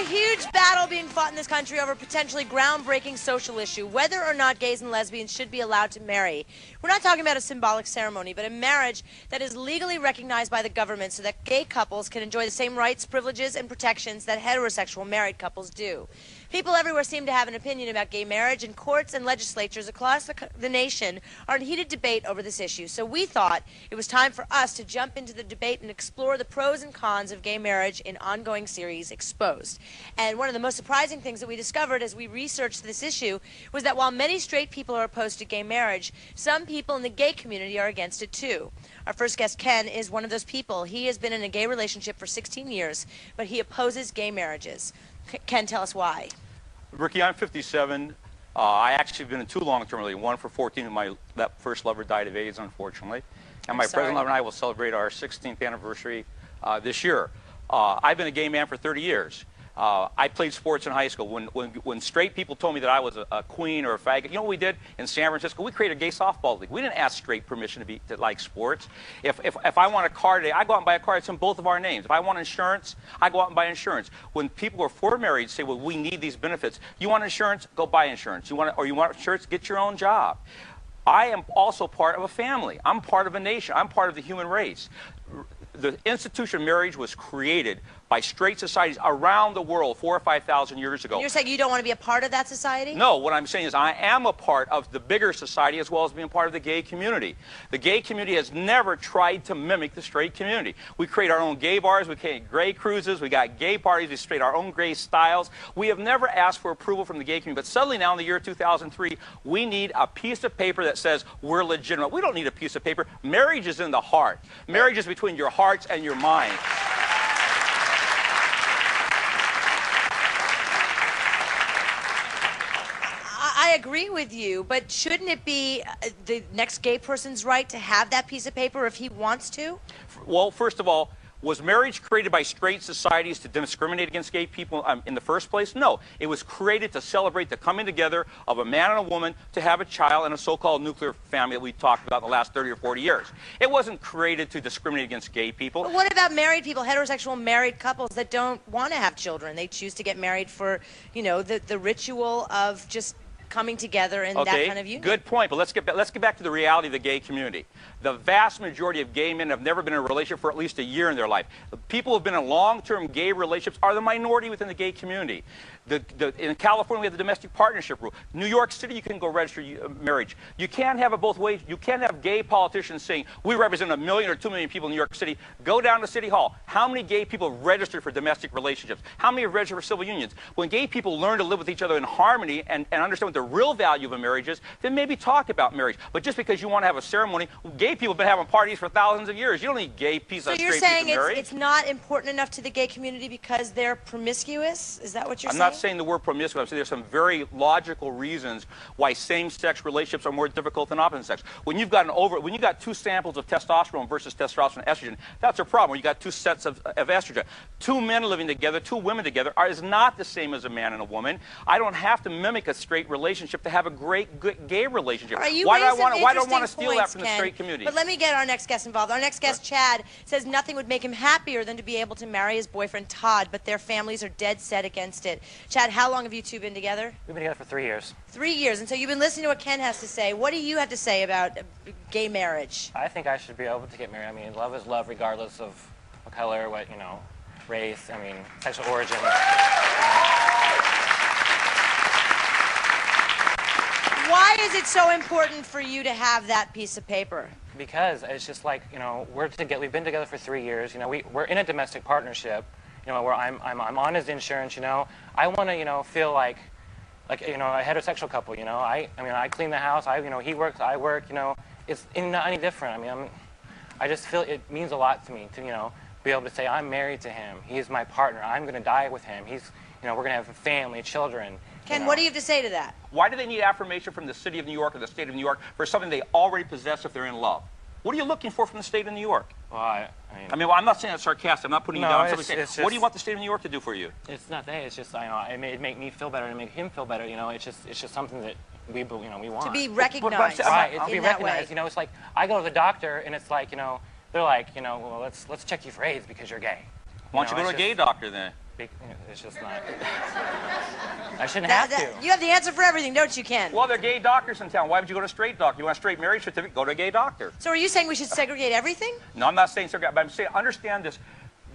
a huge battle being fought in this country over a potentially groundbreaking social issue, whether or not gays and lesbians should be allowed to marry. We're not talking about a symbolic ceremony, but a marriage that is legally recognized by the government so that gay couples can enjoy the same rights, privileges, and protections that heterosexual married couples do. People everywhere seem to have an opinion about gay marriage, and courts and legislatures across the nation are in heated debate over this issue. So we thought it was time for us to jump into the debate and explore the pros and cons of gay marriage in ongoing series Exposed. And one of the most surprising things that we discovered as we researched this issue was that while many straight people are opposed to gay marriage, some people in the gay community are against it too. Our first guest, Ken, is one of those people. He has been in a gay relationship for 16 years, but he opposes gay marriages. Ken, tell us why. Rikki, I'm 57. I actually have been in two long-term relationships, one for 14, and that first lover died of AIDS, unfortunately. And my present lover and I will celebrate our 16th anniversary this year. I've been a gay man for 30 years. I played sports in high school. When straight people told me that I was a queen or a faggot, you know what we did in San Francisco? We created a gay softball league. We didn't ask straight permission to like sports. If I want a car today, I go out and buy a car that's in both of our names. If I want insurance, I go out and buy insurance. When people who are for marriage say, well, we need these benefits, you want insurance? Go buy insurance. You want insurance? Get your own job. I am also part of a family. I'm part of a nation. I'm part of the human race. The institution of marriage was created by straight societies around the world 4,000 or 5,000 years ago. And you're saying you don't want to be a part of that society? No, what I'm saying is I am a part of the bigger society as well as being part of the gay community. The gay community has never tried to mimic the straight community. We create our own gay bars, we create gay cruises, we got gay parties, we create our own gay styles. We have never asked for approval from the gay community, but suddenly now in the year 2003, we need a piece of paper that says we're legitimate. We don't need a piece of paper. Marriage is in the heart. Marriage is between your hearts and your mind. I agree with you, but shouldn't it be the next gay person's right to have that piece of paper if he wants to? Well, first of all, was marriage created by straight societies to discriminate against gay people in the first place? No. It was created to celebrate the coming together of a man and a woman to have a child in a so-called nuclear family that we talked about in the last 30 or 40 years. It wasn't created to discriminate against gay people. But what about married people, heterosexual married couples that don't want to have children? They choose to get married for, you know, the ritual of just coming together in that kind of union. Good point, but let's get back to the reality of the gay community. The vast majority of gay men have never been in a relationship for at least a year in their life. The people who have been in long-term gay relationships are the minority within the gay community. In California, we have the domestic partnership rule. New York City, you can go register marriage. You can't have it both ways. You can't have gay politicians saying, we represent 1 million or 2 million people in New York City. Go down to City Hall. How many gay people have registered for domestic relationships? How many have registered for civil unions? When gay people learn to live with each other in harmony and understand what the real value of a marriage is, then maybe talk about marriage. But just because you want to have a ceremony, gay people have been having parties for thousands of years. You don't need gay piece of straight piece of marriage. So you're saying it's not important enough to the gay community because they're promiscuous? Is that what you're saying? I'm not saying the word promiscuous. I'm saying there's some very logical reasons why same-sex relationships are more difficult than opposite sex. When you've got two samples of testosterone versus testosterone and estrogen, that's a problem. When you got two sets of estrogen. Two men living together, two women together is not the same as a man and a woman. I don't have to mimic a straight relationship to have a great good gay relationship. Why do I want to steal that from the straight community? But let me get our next guest involved. Our next guest, Chad, says nothing would make him happier than to be able to marry his boyfriend Todd, but their families are dead set against it. Chad, how long have you two been together? We've been together for 3 years. 3 years, and so you've been listening to what Ken has to say. What do you have to say about gay marriage? I think I should be able to get married. I mean, love is love regardless of what color, what, you know, race, I mean, sexual origin. Why is it so important for you to have that piece of paper? Because it's just like, you know, we've been together for 3 years. You know, we're in a domestic partnership. You know, where I'm on his insurance. You know, I want to, you know, feel like you know, a heterosexual couple. You know, I mean, I clean the house. You know, he works, I work. You know, it's not any different. I mean, I just feel it means a lot to me to, you know, be able to say I'm married to him. He's my partner. I'm going to die with him. You know, we're going to have a family, children. Ken, what do you have to say to that? Why do they need affirmation from the city of New York or the state of New York for something they already possess if they're in love? What are you looking for from the state of New York? Well, I mean, I'm not saying it's sarcastic. I'm not putting you down. It's just, what do you want the state of New York to do for you? It's not that. It's just, you know, it make me feel better and make him feel better. You know, it's just something that we want. To be recognized. Right, to be in that recognized. Way. You know, it's like I go to the doctor and it's like, you know, they're like, you know, well, let's check you for AIDS because you're gay. Why don't you go to a gay doctor then? It's just not. I shouldn't have to. You have the answer for everything, don't you, Ken? Well, there are gay doctors in town. Why would you go to a straight doctor? You want a straight marriage certificate? Go to a gay doctor. So are you saying we should segregate everything? No, I'm not saying segregate, but I'm saying understand this.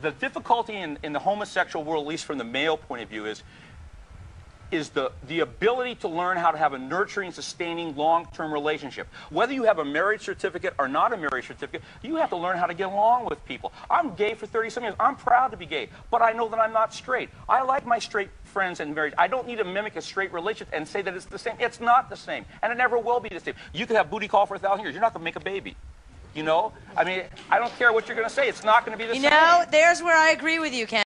The difficulty in the homosexual world, at least from the male point of view, is the ability to learn how to have a nurturing, sustaining, long-term relationship. Whether you have a marriage certificate or not a marriage certificate, you have to learn how to get along with people. I'm gay for 30-some years. I'm proud to be gay, but I know that I'm not straight. I like my straight friends and marriage. I don't need to mimic a straight relationship and say that it's the same. It's not the same, and it never will be the same. You could have booty call for 1,000 years. You're not going to make a baby. You know? I mean, I don't care what you're going to say. It's not going to be the same. You know, there's where I agree with you, Ken.